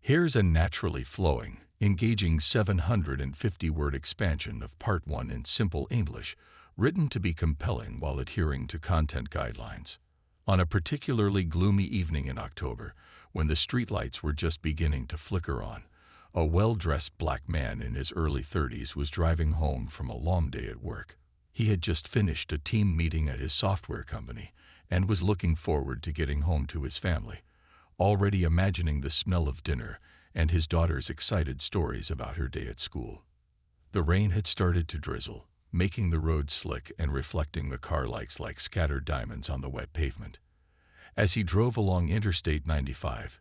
Here's a naturally flowing, engaging 750-word expansion of Part 1 in simple English, written to be compelling while adhering to content guidelines. On a particularly gloomy evening in October, when the streetlights were just beginning to flicker on, a well-dressed black man in his early 30s was driving home from a long day at work. He had just finished a team meeting at his software company and was looking forward to getting home to his family, already imagining the smell of dinner and his daughter's excited stories about her day at school. The rain had started to drizzle, making the road slick and reflecting the car lights like scattered diamonds on the wet pavement. As he drove along Interstate 95,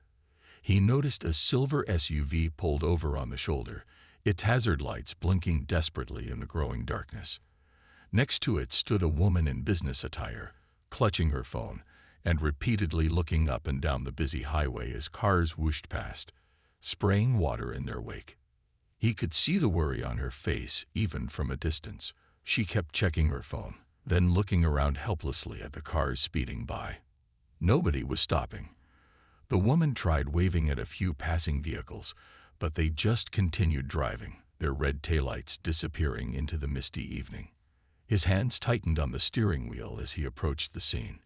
he noticed a silver SUV pulled over on the shoulder, its hazard lights blinking desperately in the growing darkness. Next to it stood a woman in business attire, clutching her phone and repeatedly looking up and down the busy highway as cars whooshed past, spraying water in their wake. He could see the worry on her face even from a distance. She kept checking her phone, then looking around helplessly at the cars speeding by. Nobody was stopping. The woman tried waving at a few passing vehicles, but they just continued driving, their red taillights disappearing into the misty evening. His hands tightened on the steering wheel as he approached the scene.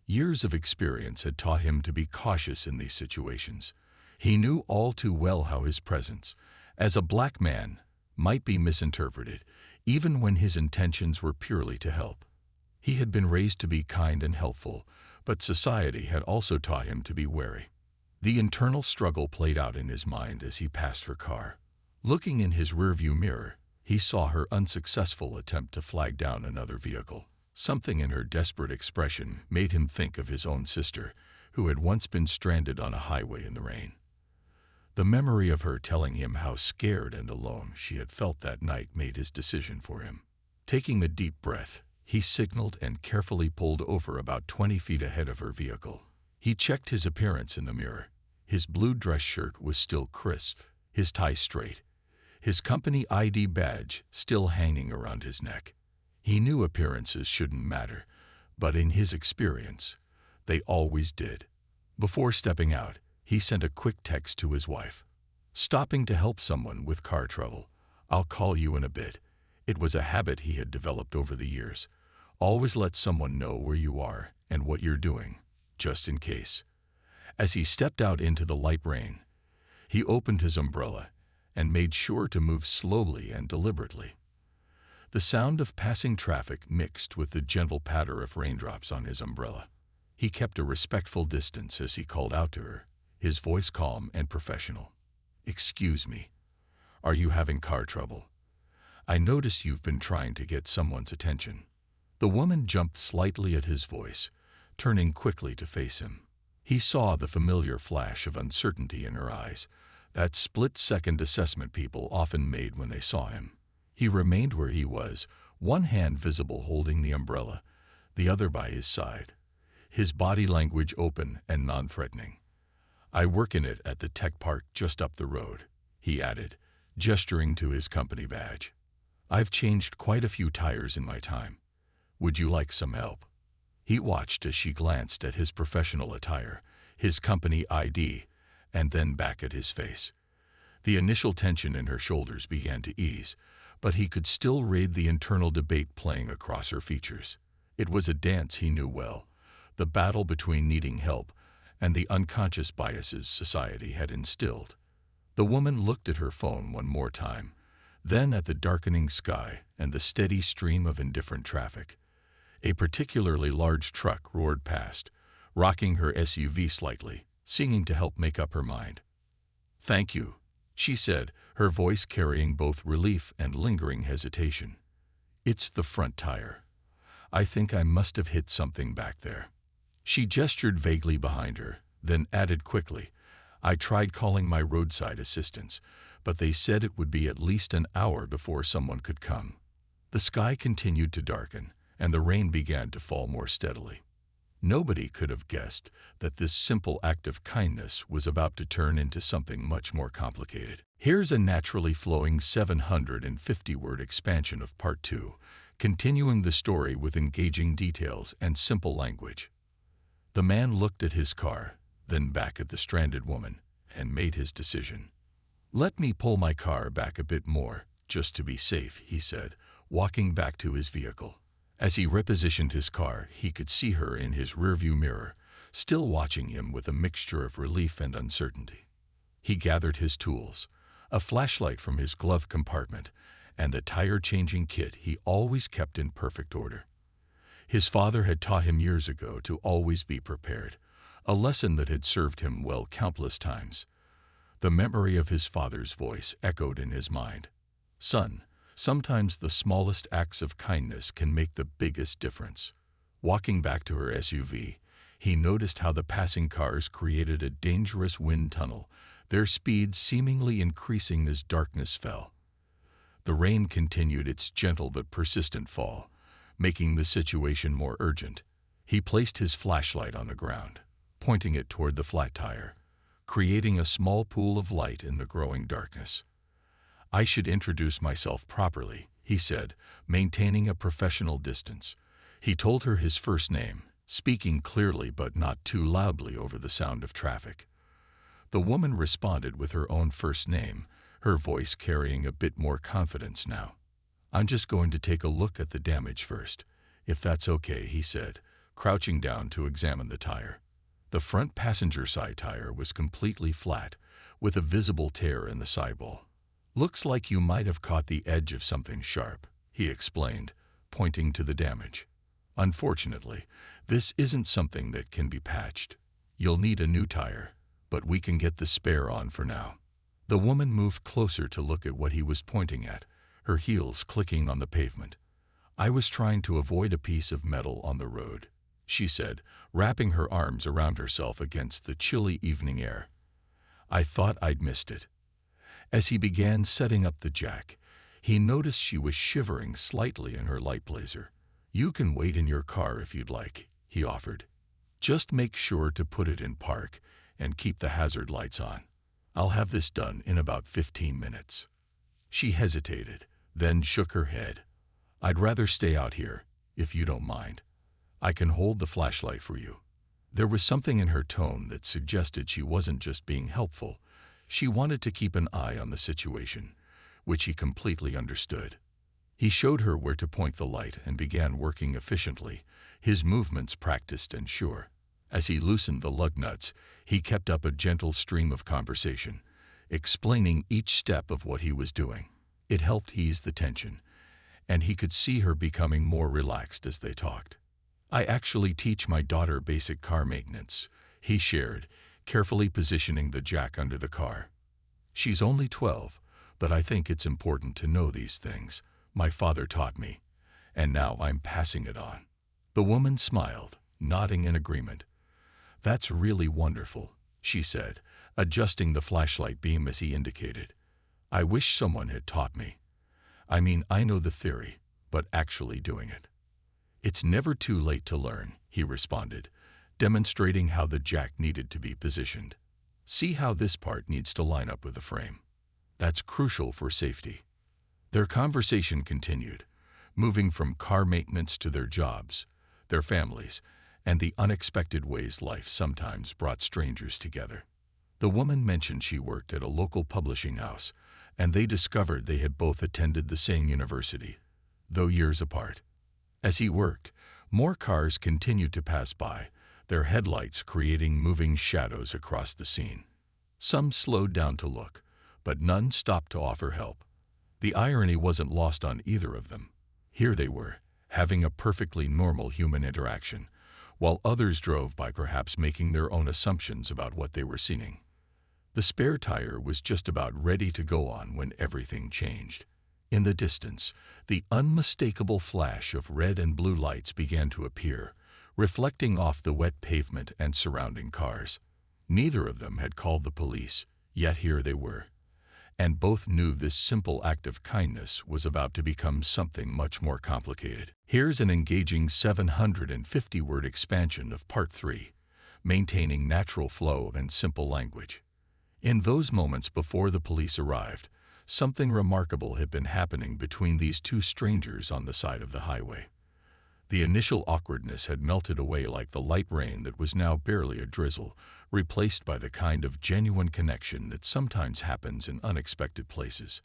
Years of experience had taught him to be cautious in these situations. He knew all too well how his presence, as a black man, might be misinterpreted, even when his intentions were purely to help. He had been raised to be kind and helpful, but society had also taught him to be wary. The internal struggle played out in his mind as he passed her car. Looking in his rearview mirror, he saw her unsuccessful attempt to flag down another vehicle. Something in her desperate expression made him think of his own sister, who had once been stranded on a highway in the rain. The memory of her telling him how scared and alone she had felt that night made his decision for him. Taking a deep breath, he signaled and carefully pulled over about 20 feet ahead of her vehicle. He checked his appearance in the mirror. His blue dress shirt was still crisp, his tie straight, his company ID badge still hanging around his neck. He knew appearances shouldn't matter, but in his experience, they always did. Before stepping out, he sent a quick text to his wife. "Stopping to help someone with car trouble. I'll call you in a bit." It was a habit he had developed over the years. Always let someone know where you are and what you're doing, just in case. As he stepped out into the light rain, he opened his umbrella and made sure to move slowly and deliberately. The sound of passing traffic mixed with the gentle patter of raindrops on his umbrella. He kept a respectful distance as he called out to her, his voice calm and professional. "Excuse me, are you having car trouble? I notice you've been trying to get someone's attention." The woman jumped slightly at his voice, turning quickly to face him. He saw the familiar flash of uncertainty in her eyes, that split-second assessment people often made when they saw him. He remained where he was, one hand visible holding the umbrella, the other by his side, his body language open and non-threatening. "I work in it at the tech park just up the road," he added, gesturing to his company badge. "I've changed quite a few tires in my time. Would you like some help?" He watched as she glanced at his professional attire, his company ID, and then back at his face. The initial tension in her shoulders began to ease, but he could still read the internal debate playing across her features. It was a dance he knew well, the battle between needing help and the unconscious biases society had instilled. The woman looked at her phone one more time, then at the darkening sky and the steady stream of indifferent traffic. A particularly large truck roared past, rocking her SUV slightly, seeming to help make up her mind. "Thank you," she said, her voice carrying both relief and lingering hesitation. "It's the front tire. I think I must have hit something back there." She gestured vaguely behind her, then added quickly, "I tried calling my roadside assistance, but they said it would be at least an hour before someone could come." The sky continued to darken, and the rain began to fall more steadily. Nobody could have guessed that this simple act of kindness was about to turn into something much more complicated. Here's a naturally flowing 750-word expansion of Part 2, continuing the story with engaging details and simple language. The man looked at his car, then back at the stranded woman, and made his decision. "Let me pull my car back a bit more, just to be safe," he said, walking back to his vehicle. As he repositioned his car, he could see her in his rearview mirror, still watching him with a mixture of relief and uncertainty. He gathered his tools, a flashlight from his glove compartment, and the tire-changing kit he always kept in perfect order. His father had taught him years ago to always be prepared, a lesson that had served him well countless times. The memory of his father's voice echoed in his mind. "Son, sometimes the smallest acts of kindness can make the biggest difference." Walking back to her SUV, he noticed how the passing cars created a dangerous wind tunnel, their speed seemingly increasing as darkness fell. The rain continued its gentle but persistent fall, making the situation more urgent. He placed his flashlight on the ground, pointing it toward the flat tire, creating a small pool of light in the growing darkness. "I should introduce myself properly," he said, maintaining a professional distance. He told her his first name, speaking clearly but not too loudly over the sound of traffic. The woman responded with her own first name, her voice carrying a bit more confidence now. "I'm just going to take a look at the damage first, if that's okay," he said, crouching down to examine the tire. The front passenger side tire was completely flat, with a visible tear in the sidewall. "Looks like you might have caught the edge of something sharp," he explained, pointing to the damage. "Unfortunately, this isn't something that can be patched. You'll need a new tire, but we can get the spare on for now." The woman moved closer to look at what he was pointing at, her heels clicking on the pavement. "I was trying to avoid a piece of metal on the road," she said, wrapping her arms around herself against the chilly evening air. "I thought I'd missed it." As he began setting up the jack, he noticed she was shivering slightly in her light blazer. "You can wait in your car if you'd like," he offered. "Just make sure to put it in park and keep the hazard lights on. I'll have this done in about 15 minutes. She hesitated, then shook her head. "I'd rather stay out here, if you don't mind. I can hold the flashlight for you." There was something in her tone that suggested she wasn't just being helpful. She wanted to keep an eye on the situation, which he completely understood. He showed her where to point the light and began working efficiently, his movements practiced and sure. As he loosened the lug nuts, he kept up a gentle stream of conversation, explaining each step of what he was doing. It helped ease the tension, and he could see her becoming more relaxed as they talked. "I actually teach my daughter basic car maintenance," he shared, carefully positioning the jack under the car. "She's only 12, but I think it's important to know these things. My father taught me, and now I'm passing it on." The woman smiled, nodding in agreement. "That's really wonderful," she said, adjusting the flashlight beam as he indicated. "I wish someone had taught me. I mean, I know the theory, but actually doing it." "It's never too late to learn," he responded, demonstrating how the jack needed to be positioned. "See how this part needs to line up with the frame. That's crucial for safety." Their conversation continued, moving from car maintenance to their jobs, their families, and the unexpected ways life sometimes brought strangers together. The woman mentioned she worked at a local publishing house, and they discovered they had both attended the same university, though years apart. As he worked, more cars continued to pass by, their headlights creating moving shadows across the scene. Some slowed down to look, but none stopped to offer help. The irony wasn't lost on either of them. Here they were, having a perfectly normal human interaction, while others drove by perhaps making their own assumptions about what they were seeing. The spare tire was just about ready to go on when everything changed. In the distance, the unmistakable flash of red and blue lights began to appear, reflecting off the wet pavement and surrounding cars. Neither of them had called the police, yet here they were. And both knew this simple act of kindness was about to become something much more complicated. Here's an engaging 750-word expansion of Part 3, maintaining natural flow and simple language. In those moments before the police arrived, something remarkable had been happening between these two strangers on the side of the highway. The initial awkwardness had melted away like the light rain that was now barely a drizzle, replaced by the kind of genuine connection that sometimes happens in unexpected places.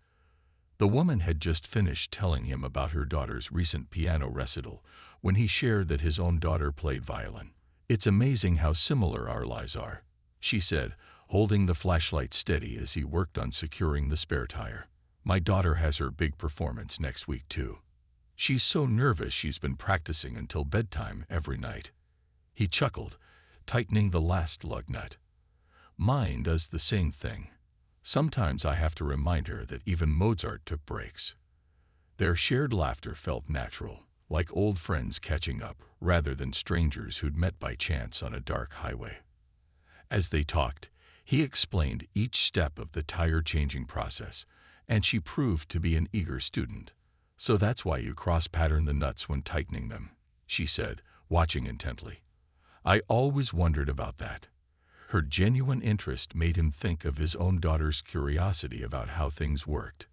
The woman had just finished telling him about her daughter's recent piano recital when he shared that his own daughter played violin. "It's amazing how similar our lives are," she said, holding the flashlight steady as he worked on securing the spare tire. "My daughter has her big performance next week, too. She's so nervous she's been practicing until bedtime every night." He chuckled, tightening the last lug nut. "Mine does the same thing. Sometimes I have to remind her that even Mozart took breaks." Their shared laughter felt natural, like old friends catching up, rather than strangers who'd met by chance on a dark highway. As they talked, he explained each step of the tire-changing process, and she proved to be an eager student. "So that's why you cross-pattern the nuts when tightening them," she said, watching intently. "I always wondered about that." Her genuine interest made him think of his own daughter's curiosity about how things worked.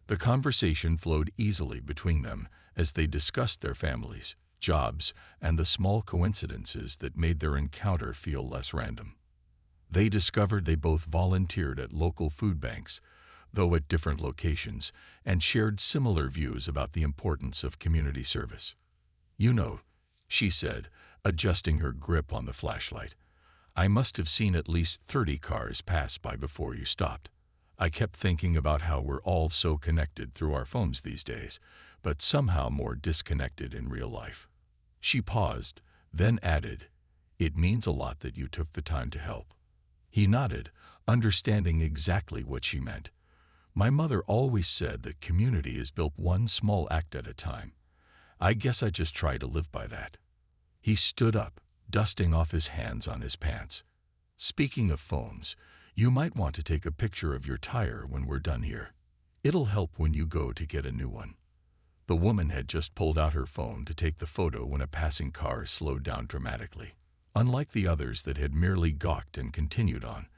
The conversation flowed easily between them as they discussed their families, jobs, and the small coincidences that made their encounter feel less random. They discovered they both volunteered at local food banks, though at different locations, and shared similar views about the importance of community service. "You know," she said, adjusting her grip on the flashlight, "I must have seen at least 30 cars pass by before you stopped. I kept thinking about how we're all so connected through our phones these days, but somehow more disconnected in real life." She paused, then added, "It means a lot that you took the time to help." He nodded, understanding exactly what she meant. "My mother always said that community is built one small act at a time. I guess I just try to live by that." He stood up, dusting off his hands on his pants. "Speaking of phones, you might want to take a picture of your tire when we're done here. It'll help when you go to get a new one." The woman had just pulled out her phone to take the photo when a passing car slowed down dramatically. Unlike the others that had merely gawked and continued on,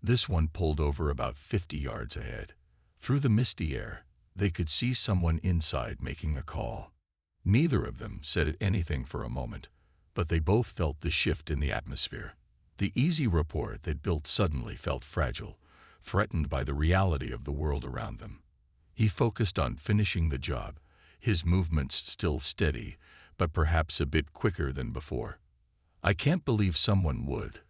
this one pulled over about 50 yards ahead. Through the misty air, they could see someone inside making a call. Neither of them said anything for a moment, but they both felt the shift in the atmosphere. The easy rapport they'd built suddenly felt fragile, threatened by the reality of the world around them. He focused on finishing the job, his movements still steady, but perhaps a bit quicker than before. "I can't believe someone would,"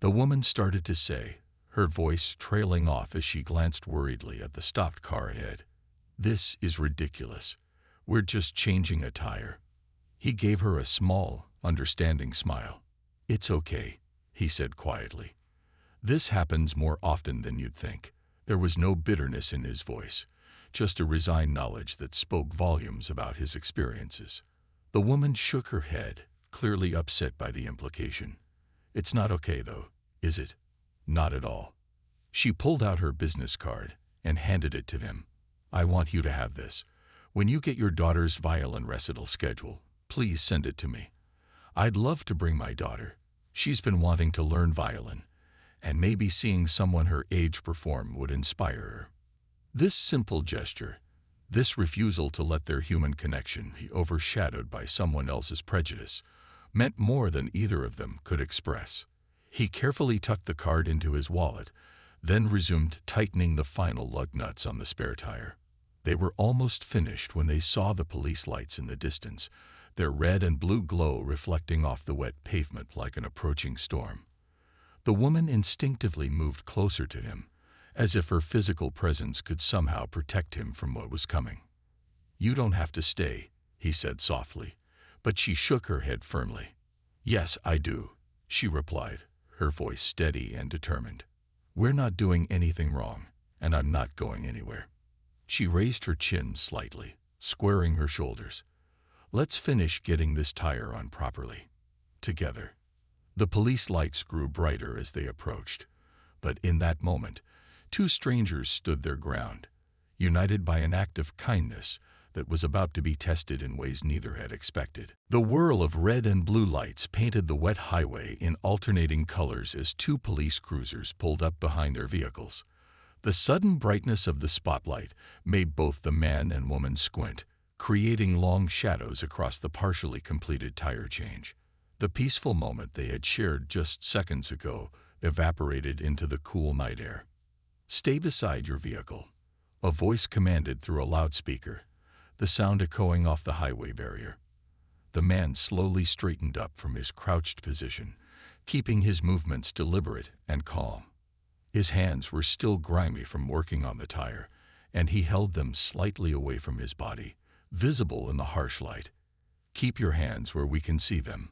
the woman started to say, her voice trailing off as she glanced worriedly at the stopped car ahead. "This is ridiculous. We're just changing a tire." He gave her a small, understanding smile. "It's okay," he said quietly. "This happens more often than you'd think." There was no bitterness in his voice, just a resigned knowledge that spoke volumes about his experiences. The woman shook her head, clearly upset by the implication. "It's not okay, though, is it?" "Not at all." She pulled out her business card and handed it to him. "I want you to have this. When you get your daughter's violin recital schedule, please send it to me. I'd love to bring my daughter. She's been wanting to learn violin, and maybe seeing someone her age perform would inspire her." This simple gesture, this refusal to let their human connection be overshadowed by someone else's prejudice, meant more than either of them could express. He carefully tucked the card into his wallet, then resumed tightening the final lug nuts on the spare tire. They were almost finished when they saw the police lights in the distance, their red and blue glow reflecting off the wet pavement like an approaching storm. The woman instinctively moved closer to him, as if her physical presence could somehow protect him from what was coming. "You don't have to stay," he said softly, but she shook her head firmly. "Yes, I do," she replied, her voice steady and determined. "We're not doing anything wrong, and I'm not going anywhere." She raised her chin slightly, squaring her shoulders. "Let's finish getting this tire on properly. Together." The police lights grew brighter as they approached, but in that moment, two strangers stood their ground, united by an act of kindness that was about to be tested in ways neither had expected. The whirl of red and blue lights painted the wet highway in alternating colors as two police cruisers pulled up behind their vehicles. The sudden brightness of the spotlight made both the man and woman squint, creating long shadows across the partially completed tire change. The peaceful moment they had shared just seconds ago evaporated into the cool night air. "Stay beside your vehicle," a voice commanded through a loudspeaker, the sound echoing off the highway barrier. The man slowly straightened up from his crouched position, keeping his movements deliberate and calm. His hands were still grimy from working on the tire, and he held them slightly away from his body, visible in the harsh light. "Keep your hands where we can see them,"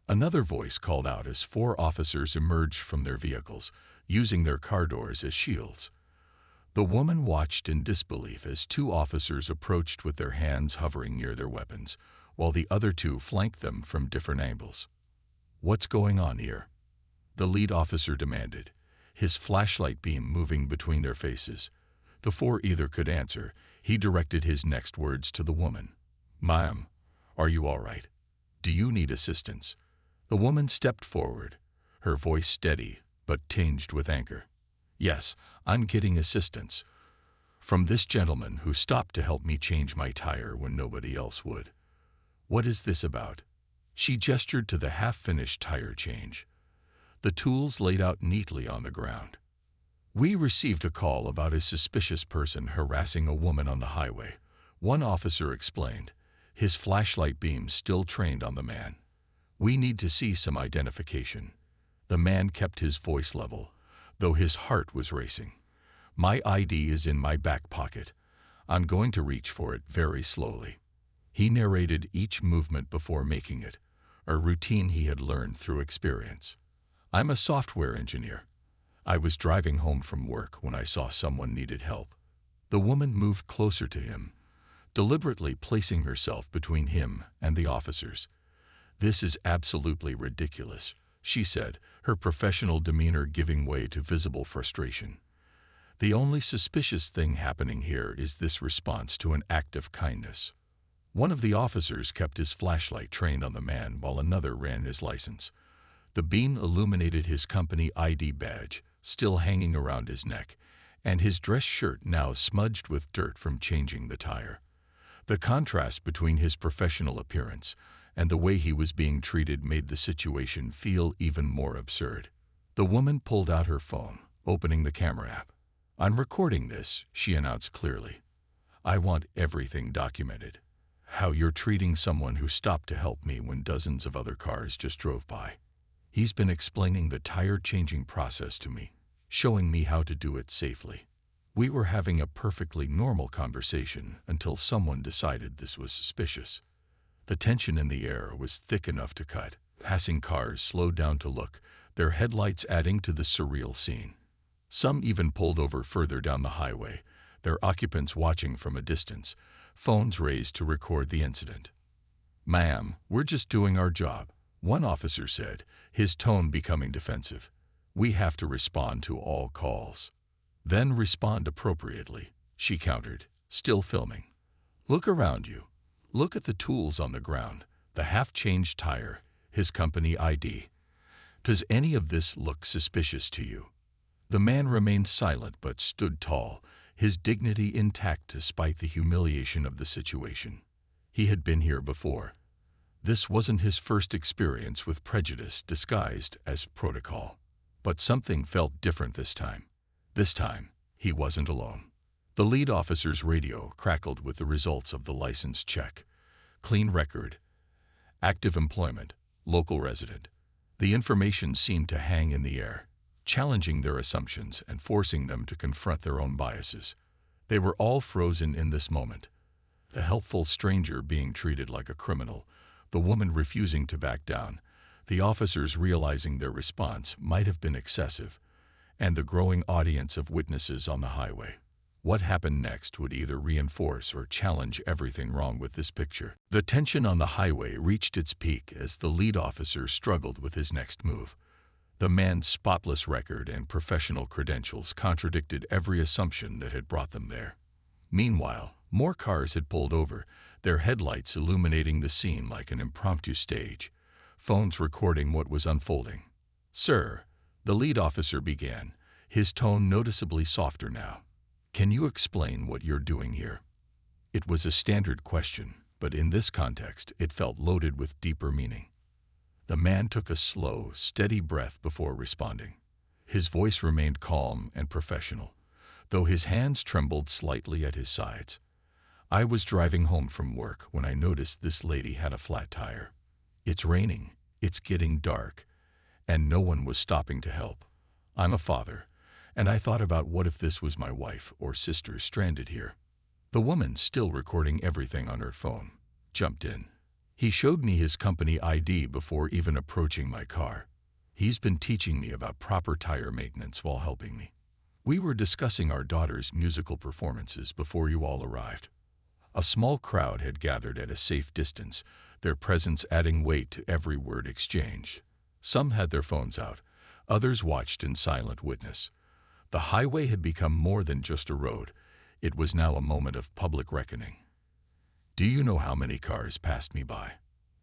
another voice called out as 4 officers emerged from their vehicles, using their car doors as shields. The woman watched in disbelief as 2 officers approached with their hands hovering near their weapons, while the other 2 flanked them from different angles. "What's going on here?" the lead officer demanded, his flashlight beam moving between their faces. Before either could answer, he directed his next words to the woman. "Ma'am, are you all right? Do you need assistance?" The woman stepped forward, her voice steady but tinged with anger. "Yes, I'm getting assistance from this gentleman who stopped to help me change my tire when nobody else would." "What is this about?" She gestured to the half-finished tire change, the tools laid out neatly on the ground. "We received a call about a suspicious person harassing a woman on the highway," one officer explained, his flashlight beam still trained on the man. "We need to see some identification." The man kept his voice level, though his heart was racing. "My ID is in my back pocket. I'm going to reach for it very slowly." He narrated each movement before making it, a routine he had learned through experience. "I'm a software engineer. I was driving home from work when I saw someone needed help." The woman moved closer to him, deliberately placing herself between him and the officers. "This is absolutely ridiculous," she said, her professional demeanor giving way to visible frustration. "The only suspicious thing happening here is this response to an act of kindness." One of the officers kept his flashlight trained on the man while another ran his license. The beam illuminated his company ID badge, still hanging around his neck, and his dress shirt now smudged with dirt from changing the tire. The contrast between his professional appearance and the way he was being treated made the situation feel even more absurd. The woman pulled out her phone, opening the camera app. "I'm recording this," she announced clearly. "I want everything documented. How you're treating someone who stopped to help me when dozens of other cars just drove by." He's been explaining the tire-changing process to me, showing me how to do it safely. We were having a perfectly normal conversation until someone decided this was suspicious. The tension in the air was thick enough to cut. Passing cars slowed down to look, their headlights adding to the surreal scene. Some even pulled over further down the highway, their occupants watching from a distance, phones raised to record the incident. "Ma'am, we're just doing our job," one officer said, his tone becoming defensive. "We have to respond to all calls." "Then respond appropriately," she countered, still filming. "Look around you. Look at the tools on the ground, the half-changed tire, his company ID. Does any of this look suspicious to you?" The man remained silent but stood tall, his dignity intact despite the humiliation of the situation. He had been here before. This wasn't his first experience with prejudice disguised as protocol. But something felt different this time. This time, he wasn't alone. The lead officer's radio crackled with the results of the license check. Clean record. Active employment. Local resident. The information seemed to hang in the air, challenging their assumptions and forcing them to confront their own biases. They were all frozen in this moment. The helpful stranger being treated like a criminal, the woman refusing to back down, the officers realizing their response might have been excessive, and the growing audience of witnesses on the highway. What happened next would either reinforce or challenge everything wrong with this picture. The tension on the highway reached its peak as the lead officer struggled with his next move. The man's spotless record and professional credentials contradicted every assumption that had brought them there. Meanwhile, more cars had pulled over, their headlights illuminating the scene like an impromptu stage, phones recording what was unfolding. "Sir," the lead officer began, his tone noticeably softer now. "Can you explain what you're doing here?" It was a standard question, but in this context it felt loaded with deeper meaning. The man took a slow, steady breath before responding. His voice remained calm and professional, though his hands trembled slightly at his sides. I was driving home from work when I noticed this lady had a flat tire. It's raining, it's getting dark, and no one was stopping to help. I'm a father, and I thought about what if this was my wife or sister stranded here. The woman, still recording everything on her phone, jumped in. He showed me his company ID before even approaching my car. He's been teaching me about proper tire maintenance while helping me. We were discussing our daughter's musical performances before you all arrived. A small crowd had gathered at a safe distance, their presence adding weight to every word exchanged. Some had their phones out, others watched in silent witness. The highway had become more than just a road. It was now a moment of public reckoning. Do you know how many cars passed me by?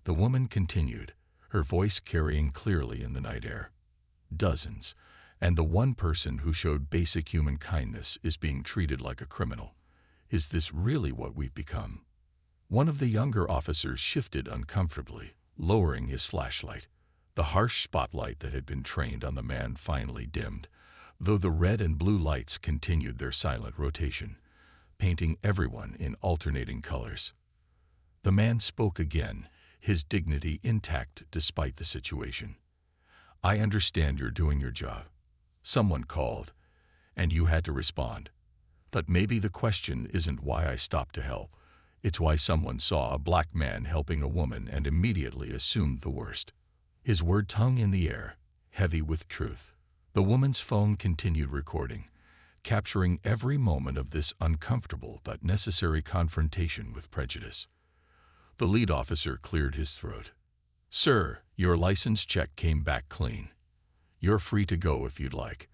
The woman continued, her voice carrying clearly in the night air. Dozens, and the one person who showed basic human kindness is being treated like a criminal. Is this really what we've become? One of the younger officers shifted uncomfortably, lowering his flashlight. The harsh spotlight that had been trained on the man finally dimmed, though the red and blue lights continued their silent rotation, painting everyone in alternating colors. The man spoke again, his dignity intact despite the situation. I understand you're doing your job. Someone called, and you had to respond. But maybe the question isn't why I stopped to help. It's why someone saw a black man helping a woman and immediately assumed the worst. His word hung in the air, heavy with truth. The woman's phone continued recording, capturing every moment of this uncomfortable but necessary confrontation with prejudice. The lead officer cleared his throat. Sir, your license check came back clean. You're free to go if you'd like.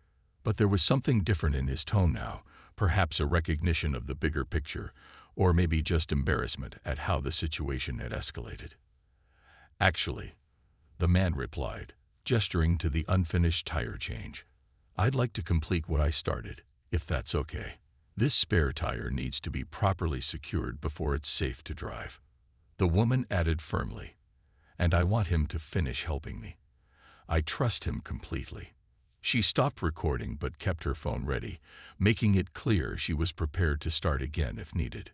But there was something different in his tone now, perhaps a recognition of the bigger picture, or maybe just embarrassment at how the situation had escalated. Actually, the man replied, gesturing to the unfinished tire change. I'd like to complete what I started, if that's okay. This spare tire needs to be properly secured before it's safe to drive. The woman added firmly, and I want him to finish helping me. I trust him completely. She stopped recording but kept her phone ready, making it clear she was prepared to start again if needed.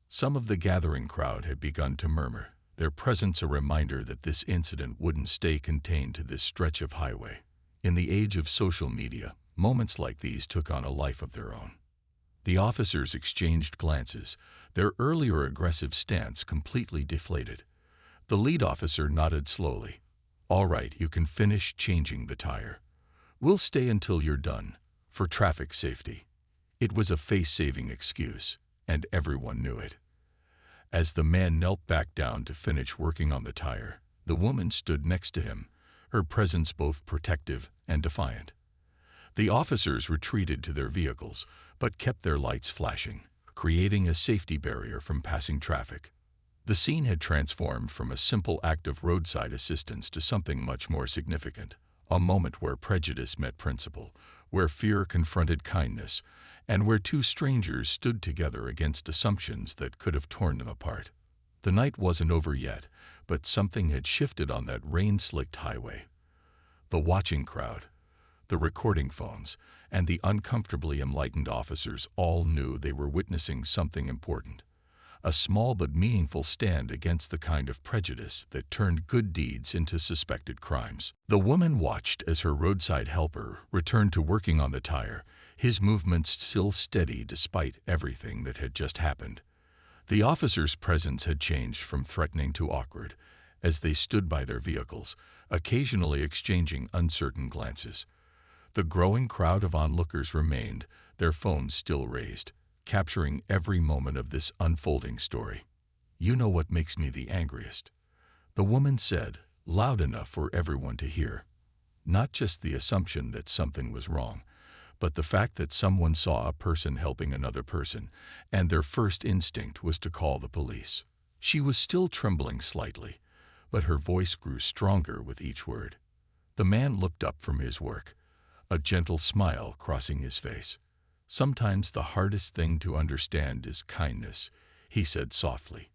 Some of the gathering crowd had begun to murmur, their presence a reminder that this incident wouldn't stay contained to this stretch of highway. In the age of social media, moments like these took on a life of their own. The officers exchanged glances, their earlier aggressive stance completely deflated. The lead officer nodded slowly. All right, you can finish changing the tire. We'll stay until you're done, for traffic safety. It was a face-saving excuse, and everyone knew it. As the man knelt back down to finish working on the tire, the woman stood next to him, her presence both protective and defiant. The officers retreated to their vehicles, but kept their lights flashing, creating a safety barrier from passing traffic. The scene had transformed from a simple act of roadside assistance to something much more significant, a moment where prejudice met principle, where fear confronted kindness, and where two strangers stood together against assumptions that could have torn them apart. The night wasn't over yet, but something had shifted on that rain-slicked highway. The watching crowd, the recording phones, and the uncomfortably enlightened officers all knew they were witnessing something important. A small but meaningful stand against the kind of prejudice that turned good deeds into suspected crimes. The woman watched as her roadside helper returned to working on the tire, his movements still steady despite everything that had just happened. The officer's presence had changed from threatening to awkward, as they stood by their vehicles, occasionally exchanging uncertain glances. The growing crowd of onlookers remained, their phones still raised, capturing every moment of this unfolding story. You know what makes me the angriest? The woman said, loud enough for everyone to hear. Not just the assumption that something was wrong, but the fact that someone saw a person helping another person, and their first instinct was to call the police. She was still trembling slightly, but her voice grew stronger with each word. The man looked up from his work, a gentle smile crossing his face. Sometimes the hardest thing to understand is kindness. he said softly,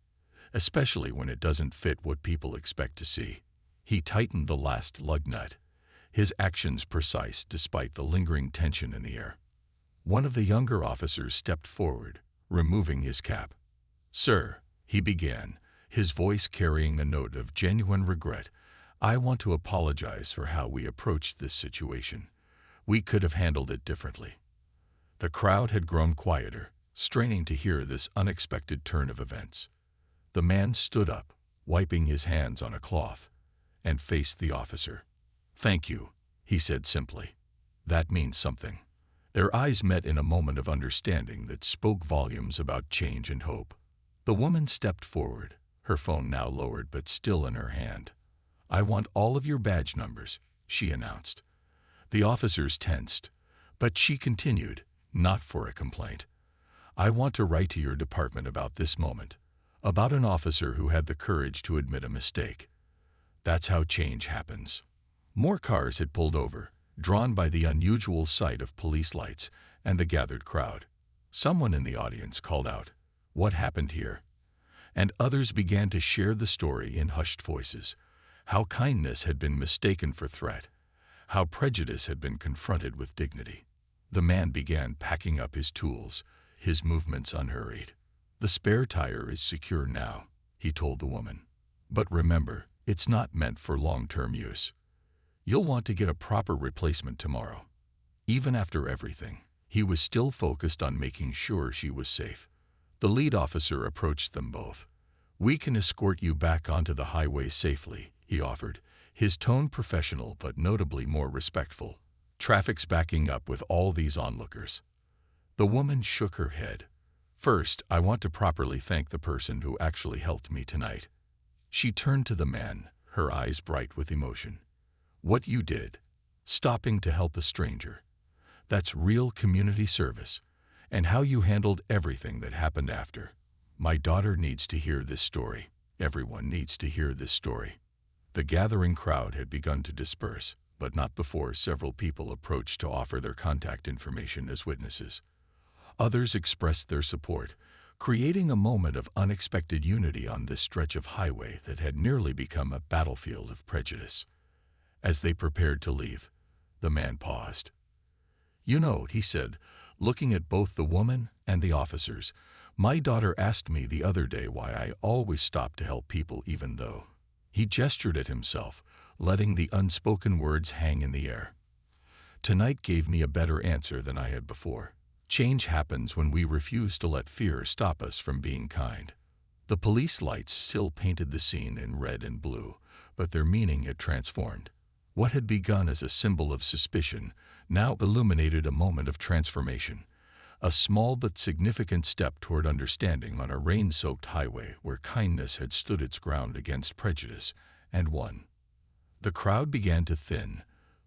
especially when it doesn't fit what people expect to see. He tightened the last lug nut, his actions precise despite the lingering tension in the air. One of the younger officers stepped forward, removing his cap. "Sir," he began, his voice carrying a note of genuine regret, "I want to apologize for how we approached this situation. We could have handled it differently." The crowd had grown quieter, straining to hear this unexpected turn of events. The man stood up, wiping his hands on a cloth, and faced the officer. "Thank you," he said simply. "That means something." Their eyes met in a moment of understanding that spoke volumes about change and hope. The woman stepped forward, her phone now lowered but still in her hand. "I want all of your badge numbers," she announced. The officers tensed, but she continued, not for a complaint. "I want to write to your department about this moment, about an officer who had the courage to admit a mistake. That's how change happens." More cars had pulled over, drawn by the unusual sight of police lights and the gathered crowd. Someone in the audience called out, "What happened here?" And others began to share the story in hushed voices, how kindness had been mistaken for threat, how prejudice had been confronted with dignity. The man began packing up his tools, his movements unhurried. "The spare tire is secure now," he told the woman. "But remember, it's not meant for long-term use. You'll want to get a proper replacement tomorrow." Even after everything, he was still focused on making sure she was safe. The lead officer approached them both. "We can escort you back onto the highway safely," he offered, his tone professional but notably more respectful. "Traffic's backing up with all these onlookers." The woman shook her head. "First, I want to properly thank the person who actually helped me tonight." She turned to the man, her eyes bright with emotion. "What you did, stopping to help a stranger, that's real community service, and how you handled everything that happened after. My daughter needs to hear this story. Everyone needs to hear this story." The gathering crowd had begun to disperse, but not before several people approached to offer their contact information as witnesses. Others expressed their support, creating a moment of unexpected unity on this stretch of highway that had nearly become a battlefield of prejudice. As they prepared to leave, the man paused. "You know," he said, looking at both the woman and the officers, "my daughter asked me the other day why I always stop to help people even though—" He gestured at himself, letting the unspoken words hang in the air. "Tonight gave me a better answer than I had before. Change happens when we refuse to let fear stop us from being kind." The police lights still painted the scene in red and blue, but their meaning had transformed. What had begun as a symbol of suspicion now illuminated a moment of transformation, a small but significant step toward understanding on a rain-soaked highway where kindness had stood its ground against prejudice and won. The crowd began to thin,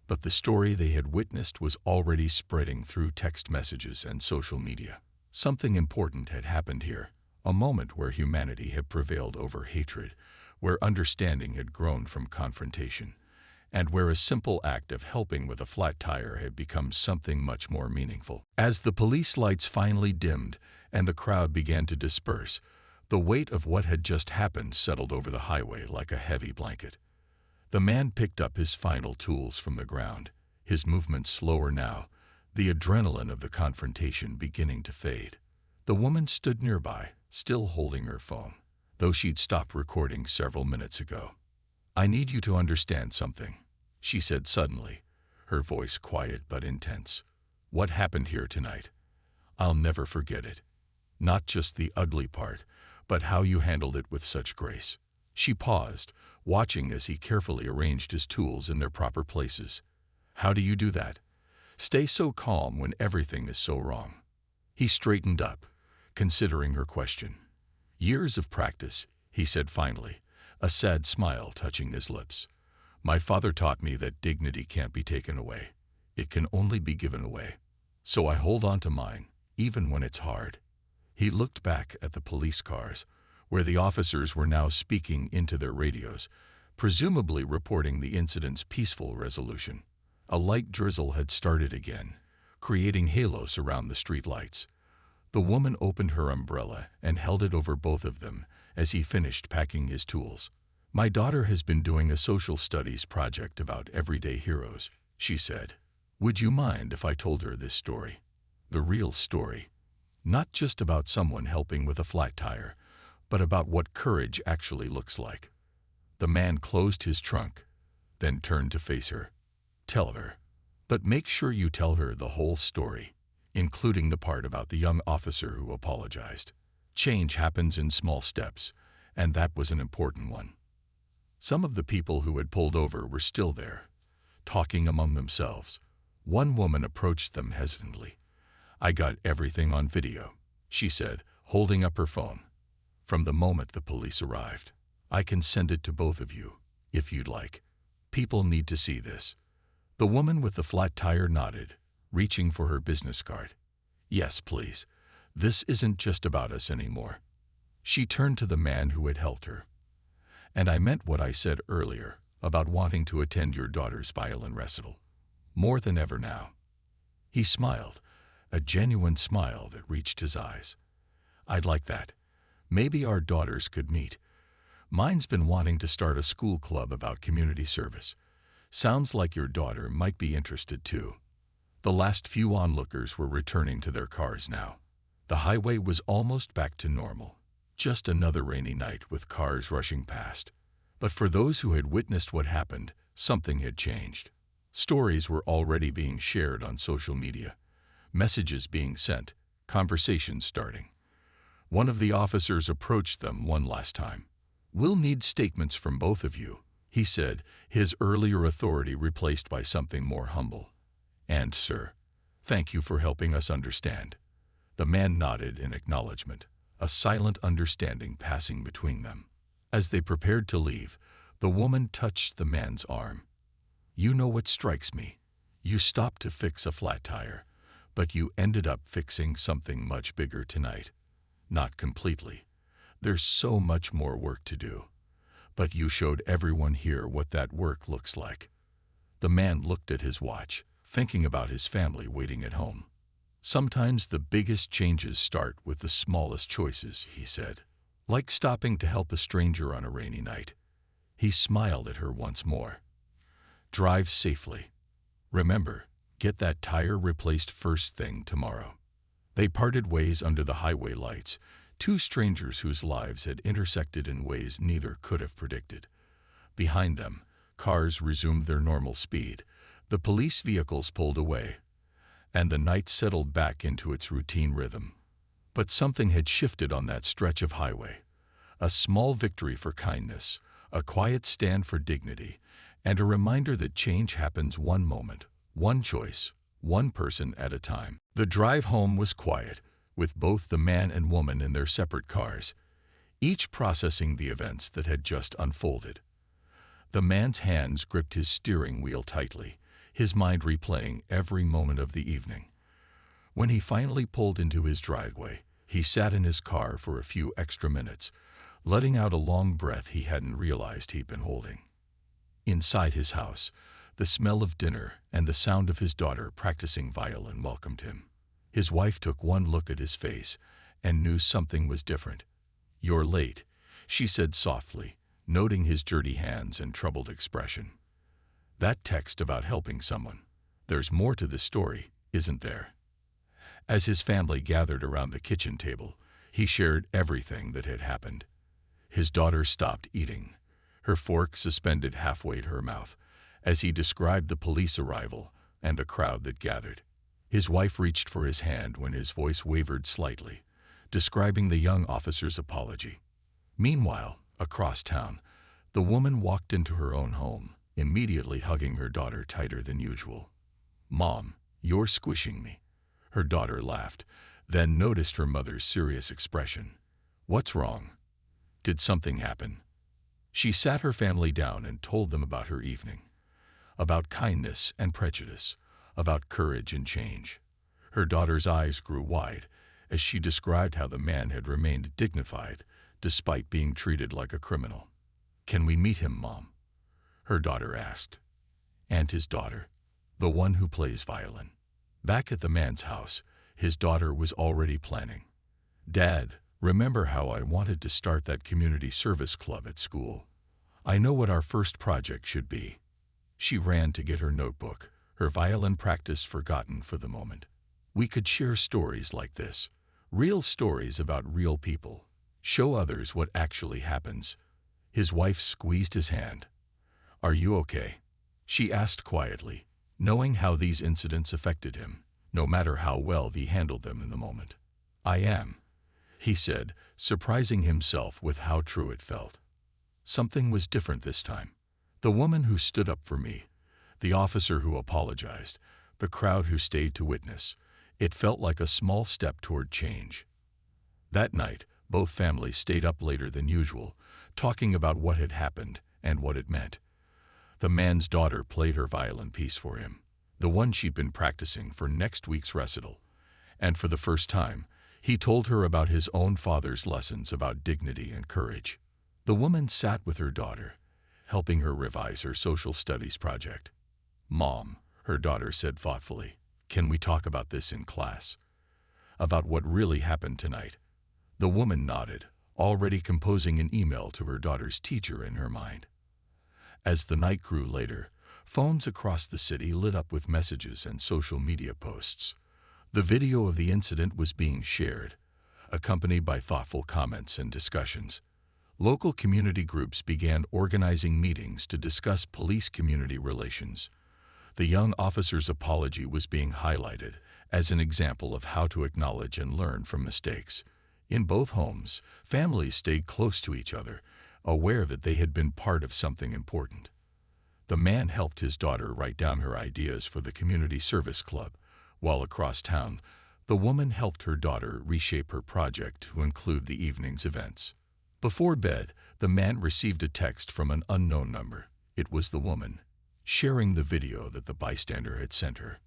but the story they had witnessed was already spreading through text messages and social media. Something important had happened here, a moment where humanity had prevailed over hatred, where understanding had grown from confrontation, and where a simple act of helping with a flat tire had become something much more meaningful. As the police lights finally dimmed and the crowd began to disperse, the weight of what had just happened settled over the highway like a heavy blanket. The man picked up his final tools from the ground, his movements slower now, the adrenaline of the confrontation beginning to fade. The woman stood nearby, still holding her phone, though she'd stopped recording several minutes ago. "I need you to understand something," she said suddenly, her voice quiet but intense. "What happened here tonight? I'll never forget it. Not just the ugly part, but how you handled it with such grace." She paused, watching as he carefully arranged his tools in their proper places. "How do you do that? Stay so calm when everything is so wrong?" He straightened up, considering her question. "Years of practice," he said finally, a sad smile touching his lips. "My father taught me that dignity can't be taken away. It can only be given away. So I hold on to mine, even when it's hard." He looked back at the police cars, where the officers were now speaking into their radios, presumably reporting the incident's peaceful resolution. A light drizzle had started again, creating halos around the streetlights. The woman opened her umbrella and held it over both of them as he finished packing his tools. "My daughter has been doing a social studies project about everyday heroes," she said. "Would you mind if I told her this story? The real story. Not just about someone helping with a flat tire, but about what courage actually looks like." The man closed his trunk, then turned to face her. "Tell her. But make sure you tell her the whole story, including the part about the young officer who apologized. Change happens in small steps, and that was an important one." Some of the people who had pulled over were still there, talking among themselves. One woman approached them hesitantly. "I got everything on video," she said, holding up her phone. "From the moment the police arrived. I can send it to both of you, if you'd like. People need to see this." The woman with the flat tire nodded, reaching for her business card. "Yes, please. This isn't just about us anymore." She turned to the man who had helped her. "And I meant what I said earlier about wanting to attend your daughter's violin recital. More than ever now." He smiled, a genuine smile that reached his eyes. "I'd like that. Maybe our daughters could meet. Mine's been wanting to start a school club about community service. Sounds like your daughter might be interested too." The last few onlookers were returning to their cars now. The highway was almost back to normal. Just another rainy night with cars rushing past. But for those who had witnessed what happened, something had changed. Stories were already being shared on social media, messages being sent, conversations starting. One of the officers approached them one last time. "We'll need statements from both of you," he said, his earlier authority replaced by something more humble. "And, sir, thank you for helping us understand." The man nodded in acknowledgement, a silent understanding passing between them. As they prepared to leave, the woman touched the man's arm. "You know what strikes me? You stopped to fix a flat tire, but you ended up fixing something much bigger tonight. Not completely. There's so much more work to do. But you showed everyone here what that work looks like." The man looked at his watch, thinking about his family waiting at home. "Sometimes the biggest changes start with the smallest choices," he said. "Like stopping to help a stranger on a rainy night." He smiled at her once more. "Drive safely. Remember, get that tire replaced first thing tomorrow." They parted ways under the highway lights, two strangers whose lives had intersected in ways neither could have predicted. Behind them, cars resumed their normal speed, the police vehicles pulled away, and the night settled back into its routine rhythm. But something had shifted on that stretch of highway. A small victory for kindness, a quiet stand for dignity, and a reminder that change happens one moment, one choice, one person at a time. The drive home was quiet, with both the man and woman in their separate cars, each processing the events that had just unfolded. The man's hands gripped his steering wheel tightly, his mind replaying every moment of the evening. When he finally pulled into his driveway, he sat in his car for a few extra minutes, letting out a long breath he hadn't realized he'd been holding. Inside his house, the smell of dinner and the sound of his daughter practicing violin welcomed him. His wife took one look at his face and knew something was different. "You're late," she said softly, noting his dirty hands and troubled expression. "That text about helping someone. There's more to the story, isn't there?" As his family gathered around the kitchen table, he shared everything that had happened. His daughter stopped eating, her fork suspended halfway to her mouth, as he described the police arrival and the crowd that gathered. His wife reached for his hand when his voice wavered slightly, describing the young officer's apology. Meanwhile, across town, the woman walked into her own home, immediately hugging her daughter tighter than usual. "Mom, you're squishing me." Her daughter laughed, then noticed her mother's serious expression. "What's wrong? Did something happen?" She sat her family down and told them about her evening, about kindness and prejudice, about courage and change. Her daughter's eyes grew wide as she described how the man had remained dignified despite being treated like a criminal. "Can we meet him, Mom?" her daughter asked. "And his daughter, the one who plays violin." Back at the man's house, His daughter was already planning. "Dad, remember how I wanted to start that community service club at school? I know what our first project should be." She ran to get her notebook, her violin practice forgotten for the moment. "We could share stories like this, real stories about real people. Show others what actually happens." His wife squeezed his hand. "Are you okay?" she asked quietly, knowing how these incidents affected him, no matter how well he handled them in the moment. "I am," he said, surprising himself with how true it felt. Something was different this time. The woman who stood up for me, the officer who apologized, the crowd who stayed to witness. It felt like a small step toward change. That night, both families stayed up later than usual, talking about what had happened and what it meant. The man's daughter played her violin piece for him, the one she'd been practicing for next week's recital. And for the first time, he told her about his own father's lessons about dignity and courage. The woman sat with her daughter, helping her revise her social studies project. "Mom," her daughter said thoughtfully, "can we talk about this in class? About what really happened tonight?" The woman nodded, already composing an email to her daughter's teacher in her mind. As the night grew later, phones across the city lit up with messages and social media posts. The video of the incident was being shared, accompanied by thoughtful comments and discussions. Local community groups began organizing meetings to discuss police-community relations. The young officer's apology was being highlighted as an example of how to acknowledge and learn from mistakes. In both homes, families stayed close to each other, aware that they had been part of something important. The man helped his daughter write down her ideas for the community service club, while across town, the woman helped her daughter reshape her project to include the evening's events. Before bed, the man received a text from an unknown number. It was the woman, sharing the video that the bystander had sent her.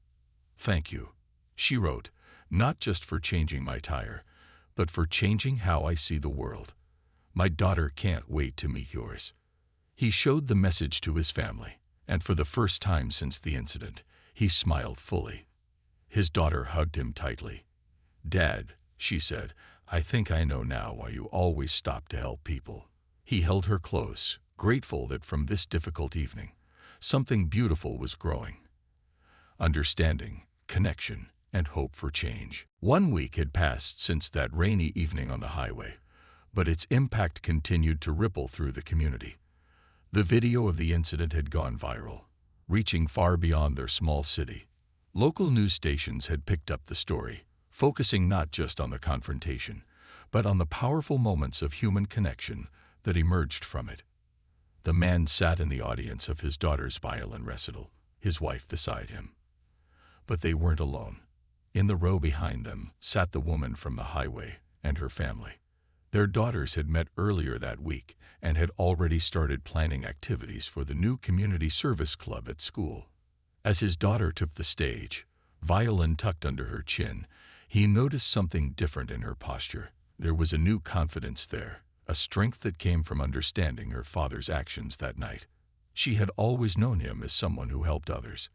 "Thank you," she wrote, "not just for changing my tire, but for changing how I see the world. My daughter can't wait to meet yours." He showed the message to his family, and for the first time since the incident, he smiled fully. His daughter hugged him tightly. "Dad," she said, "I think I know now why you always stop to help people." He held her close, grateful that from this difficult evening, something beautiful was growing. Understanding, connection, and hope for change. 1 week had passed since that rainy evening on the highway, but its impact continued to ripple through the community. The video of the incident had gone viral, reaching far beyond their small city. Local news stations had picked up the story, focusing not just on the confrontation, but on the powerful moments of human connection that emerged from it. The man sat in the audience of his daughter's violin recital, his wife beside him. But they weren't alone. In the row behind them sat the woman from the highway and her family. Their daughters had met earlier that week and had already started planning activities for the new community service club at school. As his daughter took the stage, violin tucked under her chin, he noticed something different in her posture. There was a new confidence there, a strength that came from understanding her father's actions that night. She had always known him as someone who helped others.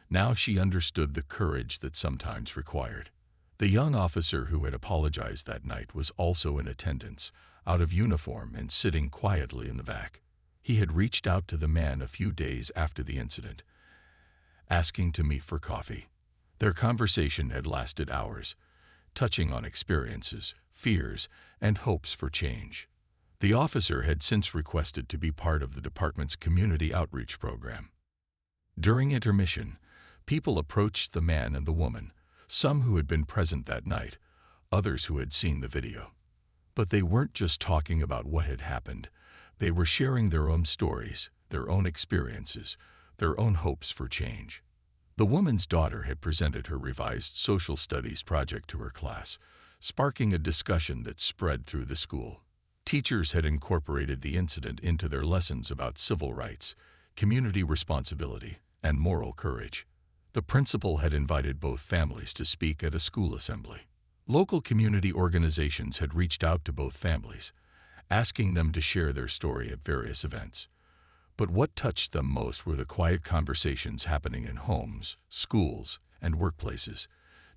Now she understood the courage that sometimes required. The young officer who had apologized that night was also in attendance, out of uniform and sitting quietly in the back. He had reached out to the man a few days after the incident, asking to meet for coffee. Their conversation had lasted hours, touching on experiences, fears, and hopes for change. The officer had since requested to be part of the department's community outreach program. During intermission, people approached the man and the woman, some who had been present that night, others who had seen the video. But they weren't just talking about what had happened. They were sharing their own stories, their own experiences, their own hopes for change. The woman's daughter had presented her revised social studies project to her class, sparking a discussion that spread through the school. Teachers had incorporated the incident into their lessons about civil rights, community responsibility, and moral courage. The principal had invited both families to speak at a school assembly. Local community organizations had reached out to both families, asking them to share their story at various events. But what touched them most were the quiet conversations happening in homes, schools, and workplaces.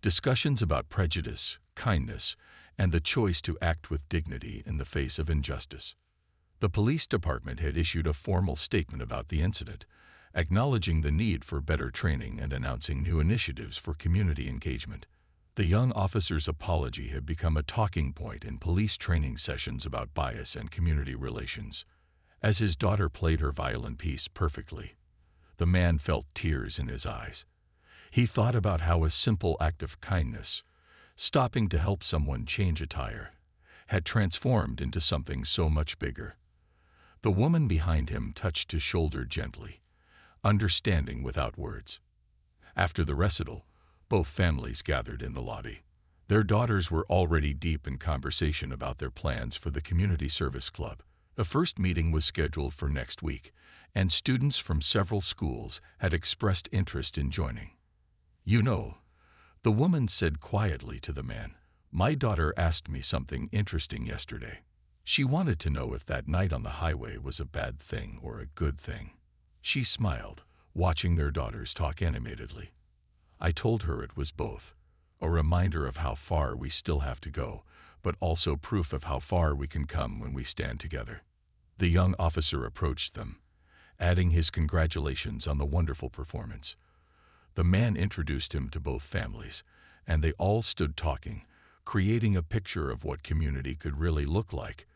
discussions about prejudice, kindness, and the choice to act with dignity in the face of injustice. The police department had issued a formal statement about the incident, acknowledging the need for better training and announcing new initiatives for community engagement. The young officer's apology had become a talking point in police training sessions about bias and community relations. As his daughter played her violin piece perfectly, the man felt tears in his eyes. He thought about how a simple act of kindness, stopping to help someone change a tire, had transformed into something so much bigger. The woman behind him touched his shoulder gently, understanding without words. After the recital, both families gathered in the lobby. Their daughters were already deep in conversation about their plans for the community service club. The first meeting was scheduled for next week, and students from several schools had expressed interest in joining. "You know," the woman said quietly to the man, "my daughter asked me something interesting yesterday. She wanted to know if that night on the highway was a bad thing or a good thing." She smiled, watching their daughters talk animatedly. "I told her it was both, a reminder of how far we still have to go, but also proof of how far we can come when we stand together." The young officer approached them, adding his congratulations on the wonderful performance. The man introduced him to both families, and they all stood talking, creating a picture of what community could really look like.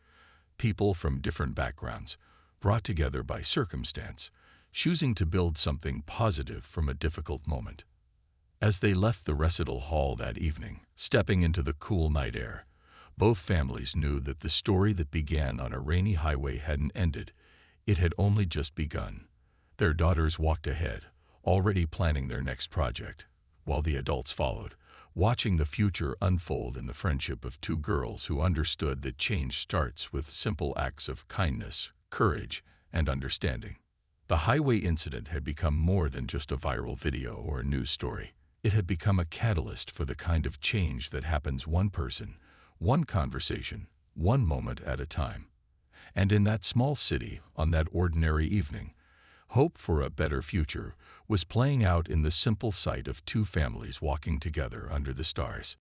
People from different backgrounds, brought together by circumstance, choosing to build something positive from a difficult moment. As they left the recital hall that evening, stepping into the cool night air, both families knew that the story that began on a rainy highway hadn't ended. It had only just begun. Their daughters walked ahead, already planning their next project, while the adults followed, watching the future unfold in the friendship of two girls who understood that change starts with simple acts of kindness, courage, and understanding. The highway incident had become more than just a viral video or a news story. It had become a catalyst for the kind of change that happens one person, one conversation, one moment at a time. And in that small city, on that ordinary evening, hope for a better future was playing out in the simple sight of two families walking together under the stars.